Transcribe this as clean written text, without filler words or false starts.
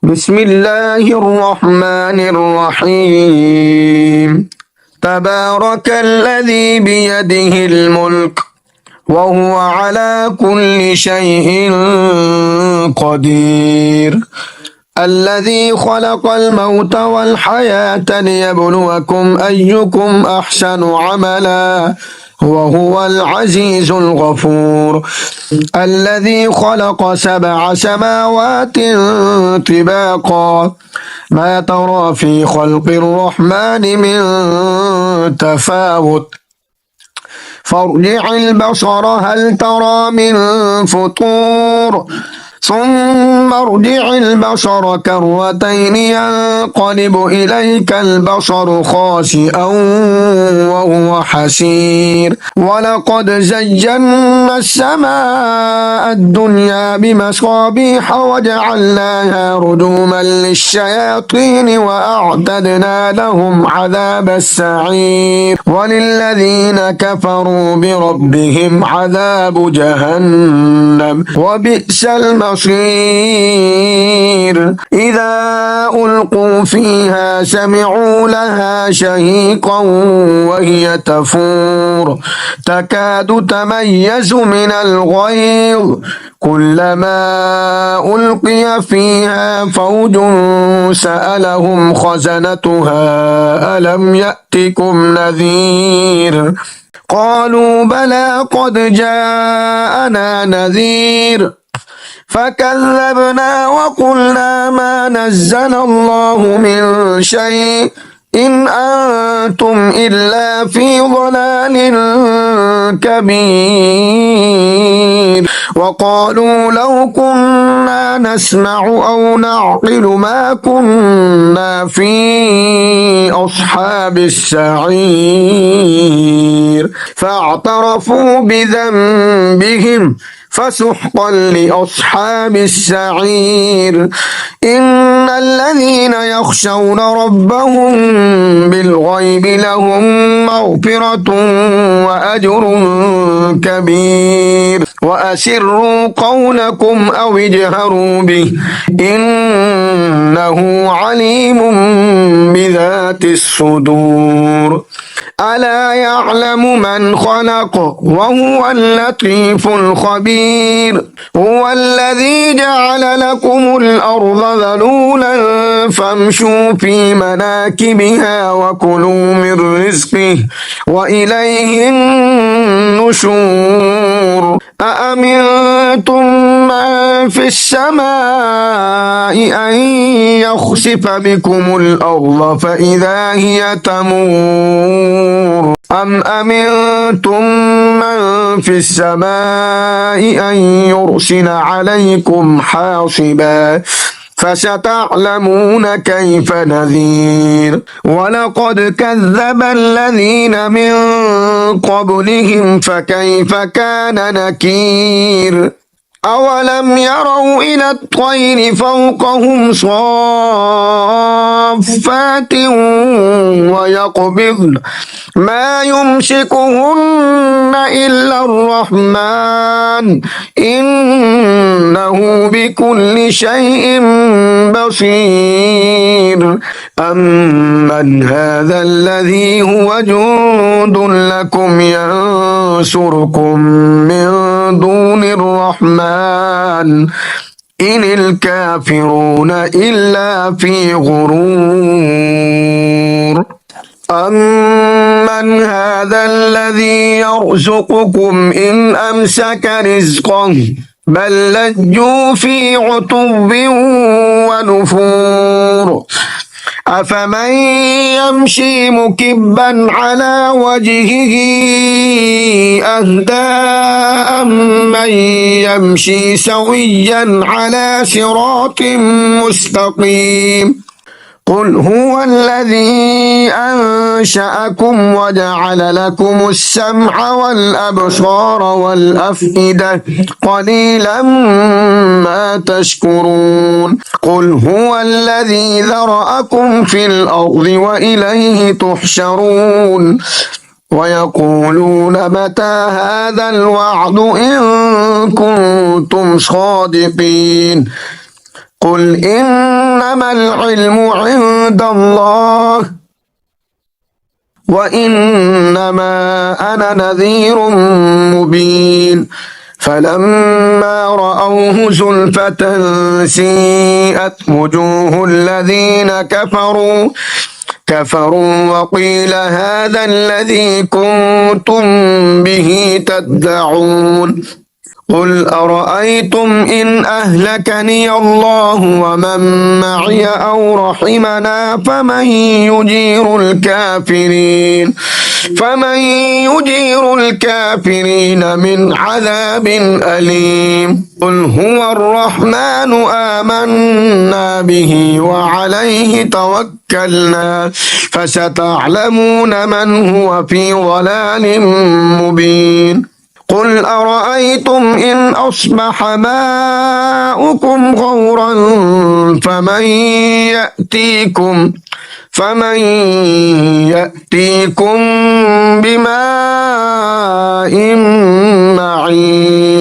بسم الله الرحمن الرحيم. تبارك الذي بيده الملك وهو على كل شيء قدير. الذي خلق الموت والحياة ليبلوكم أيكم أحسن عملا وهو العزيز الغفور. الذي خلق 7 سماوات طباقا ما ترى في خلق الرحمن من تفاوت فارجع البصر هل ترى من فطور ثم ارجع البصر كرتين ينقلب إليك البصر خاسئا وهو حسير. ولقد زينا السماء الدنيا بمصابيح وجعلناها رجوما للشياطين وأعتدنا لهم عذاب السعير. وللذين كفروا بربهم عذاب جهنم وبئس المصير. إذا ألقوا فيها سمعوا لها شهيقا وهي تفور تكاد تميز من الغيظ كلما ألقي فيها فوج سألهم خزنتها ألم يأتكم نذير قالوا بلى قد جاءنا نذير فكذبنا وقلنا ما نزل الله من شيء إن أنتم إلا في ضلال كبير. وقالوا لو كنا نسمع أو نعقل ما كنا في أصحاب السعير فاعترفوا بذنبهم فسحقا لأصحاب السعير. إن الذين يخشون ربهم بالغيب لهم مغفرة وأجر كبير. وأسروا قولكم أو اجهروا به إنه عليم بذات الصدور. ألا يعلم من خلق وهو اللطيف الخبير. هو الذي جعل لكم الأرض ذلولا فامشوا في مناكبها وكلوا من رزقه وإليه النشور. أأمنتم من في السماء أن يخسف بكم الأرض فإذا هي تمور أم أمنتم من في السماء أن يرسل عليكم حاصبا فستعلمون كيف نذير. ولقد كذب الذين من قبلهم فكيف كان نكير. أولم يروا إلى الطير فوقهم صافات ويقبضن ما يمسكهن إلا الرحمن إنه بكل شيء بصير. أمن هذا الذي هو جند لكم ينصركم من دون الرحمن إن الكافرون إلا في غرور. أمن هذا الذي يرزقكم إن أمسك رزقه بل لجوا في عتب ونفور. أفمن يمشي مكبا على وجهه أهدى أمن يمشي سويا على صراط مستقيم. قل هو الذي أنشأكم وجعل لكم السمع والأبصار والأفئدة قليلا ما تشكرون. قل هو الذي ذرأكم في الأرض وإليه تحشرون. ويقولون متى هذا الوعد إن كنتم صادقين. قل إن إنما العلم عند الله وإنما أنا نذير مبين فلما رأوه زلفة سيئت وجوه الذين كفروا وقيل هذا الذي كنتم به تدعون قل أرأيتم إن أهلكني الله ومن معي أو رحمنا فمن يجير الكافرين من عذاب أليم قل هو الرحمن آمنا به وعليه توكلنا فستعلمون من هو في ضلال مبين قل أرأيتم إن أصبح ماؤكم غورا فمن يأتيكم, بماء معين قل هو ربي